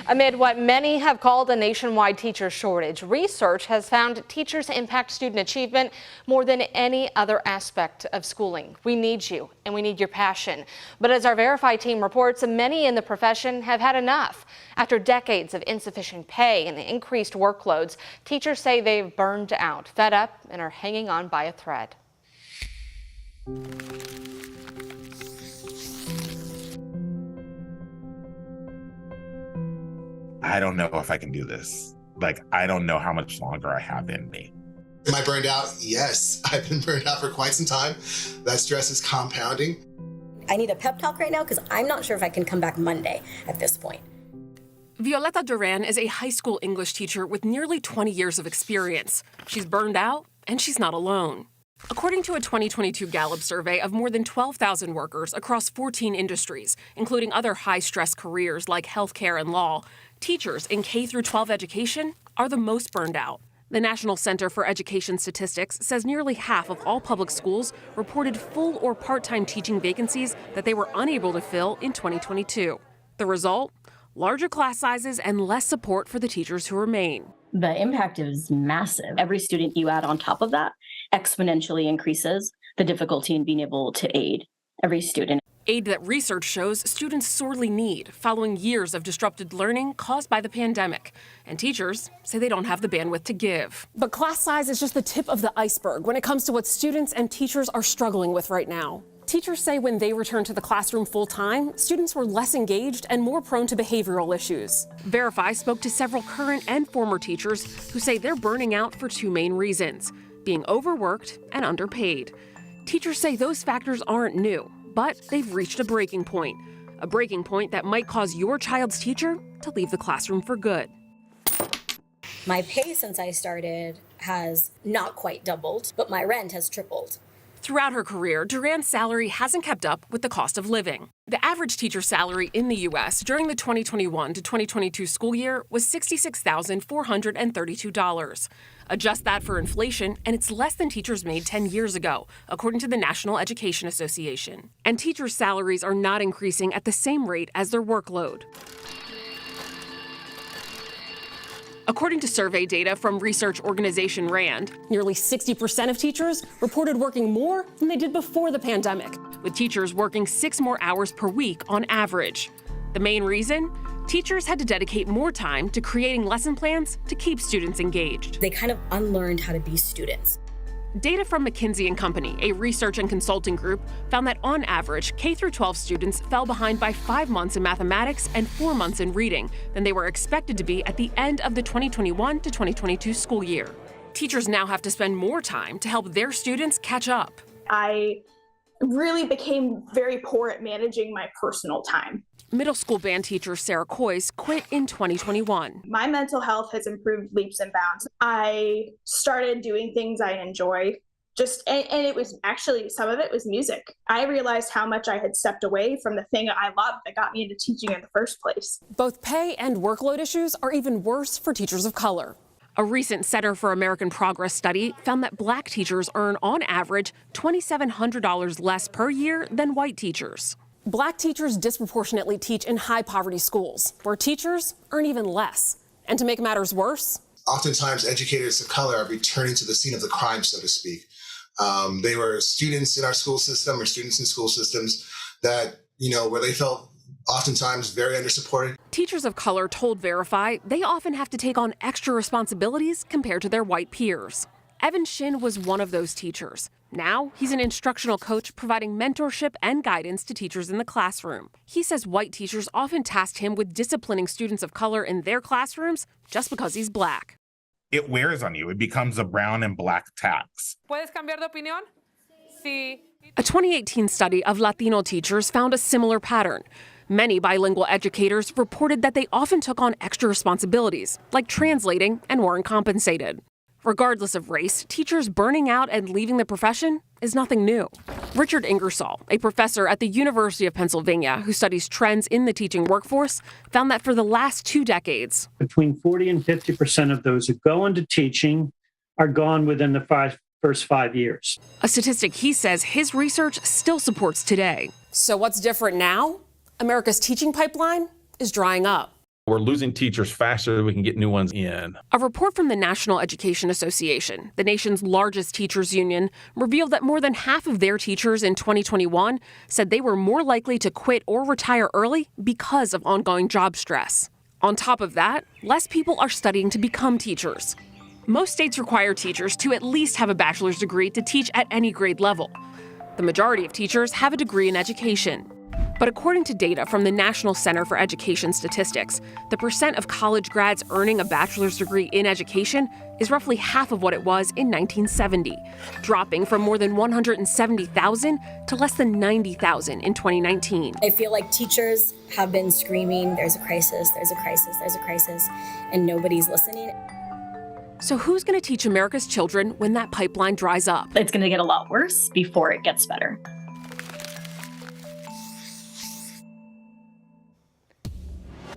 Amid what many have called a nationwide teacher shortage, research has found teachers impact student achievement more than any other aspect of schooling. We need you and we need your passion. But as our Verify team reports, many in the profession have had enough. After decades of insufficient pay and increased workloads, teachers say they've burned out, fed up, and are hanging on by a thread. I don't know if I can do this. I don't know how much longer I have in me. Am I burned out? Yes, I've been burned out for quite some time. That stress is compounding. I need a pep talk right now because I'm not sure if I can come back Monday at this point. Violeta Duran is a high school English teacher with nearly 20 years of experience. She's burned out, and she's not alone. According to a 2022 Gallup survey of more than 12,000 workers across 14 industries, including other high-stress careers like healthcare and law, teachers in K-12 education are the most burned out. The National Center for Education Statistics says nearly half of all public schools reported full or part-time teaching vacancies that they were unable to fill in 2022. The result? Larger class sizes and less support for the teachers who remain. The impact is massive. Every student you add on top of that exponentially increases the difficulty in being able to aid every student. Aid that research shows students sorely need following years of disrupted learning caused by the pandemic. And teachers say they don't have the bandwidth to give. But class size is just the tip of the iceberg when it comes to what students and teachers are struggling with right now. Teachers say when they returned to the classroom full-time, students were less engaged and more prone to behavioral issues. Verify spoke to several current and former teachers who say they're burning out for two main reasons: being overworked and underpaid. Teachers say those factors aren't new, but they've reached a breaking point that might cause your child's teacher to leave the classroom for good. My pay since I started has not quite doubled, but my rent has tripled. Throughout her career, Duran's salary hasn't kept up with the cost of living. The average teacher salary in the U.S. during the 2021 to 2022 school year was $66,432. Adjust that for inflation, and it's less than teachers made 10 years ago, according to the National Education Association. And teachers' salaries are not increasing at the same rate as their workload. According to survey data from research organization RAND, nearly 60% of teachers reported working more than they did before the pandemic, with teachers working 6 more hours per week on average. The main reason? Teachers had to dedicate more time to creating lesson plans to keep students engaged. They kind of unlearned how to be students. Data from McKinsey & Company, a research and consulting group, found that on average, K-12 students fell behind by 5 months in mathematics and 4 months in reading than they were expected to be at the end of the 2021 to 2022 school year. Teachers now have to spend more time to help their students catch up. I really became very poor at managing my personal time. Middle school band teacher Sarah Coyce quit in 2021. My mental health has improved leaps and bounds. I started doing things I enjoy. And it was actually, some of it was music. I realized how much I had stepped away from the thing I loved that got me into teaching in the first place. Both pay and workload issues are even worse for teachers of color. A recent Center for American Progress study found that Black teachers earn, on average, $2,700 less per year than white teachers. Black teachers disproportionately teach in high-poverty schools, where teachers earn even less. And to make matters worse, oftentimes educators of color are returning to the scene of the crime, so to speak. They were students in our school system or students in school systems that, where they felt oftentimes very undersupported. Teachers of color told Verify they often have to take on extra responsibilities compared to their white peers. Evan Shin was one of those teachers. Now, he's an instructional coach providing mentorship and guidance to teachers in the classroom. He says white teachers often tasked him with disciplining students of color in their classrooms just because he's Black. It wears on you. It becomes a brown and black tax. ¿Puedes cambiar de opinión? Sí. A 2018 study of Latino teachers found a similar pattern. Many bilingual educators reported that they often took on extra responsibilities, like translating, and weren't compensated. Regardless of race, teachers burning out and leaving the profession is nothing new. Richard Ingersoll, a professor at the University of Pennsylvania who studies trends in the teaching workforce, found that for the last 2 decades, between 40 and 50% of those who go into teaching are gone within the first 5 years. A statistic he says his research still supports today. So what's different now? America's teaching pipeline is drying up. We're losing teachers faster than we can get new ones in. A report from the National Education Association, the nation's largest teachers union, revealed that more than half of their teachers in 2021 said they were more likely to quit or retire early because of ongoing job stress. On top of that, less people are studying to become teachers. Most states require teachers to at least have a bachelor's degree to teach at any grade level. The majority of teachers have a degree in education. But according to data from the National Center for Education Statistics, the percent of college grads earning a bachelor's degree in education is roughly half of what it was in 1970, dropping from more than 170,000 to less than 90,000 in 2019. I feel like teachers have been screaming, there's a crisis, there's a crisis, there's a crisis, and nobody's listening. So who's going to teach America's children when that pipeline dries up? It's going to get a lot worse before it gets better.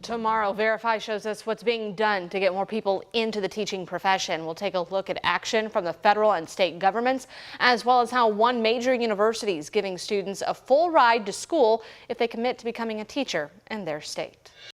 Tomorrow, Verify shows us what's being done to get more people into the teaching profession. We'll take a look at action from the federal and state governments, as well as how one major university is giving students a full ride to school if they commit to becoming a teacher in their state.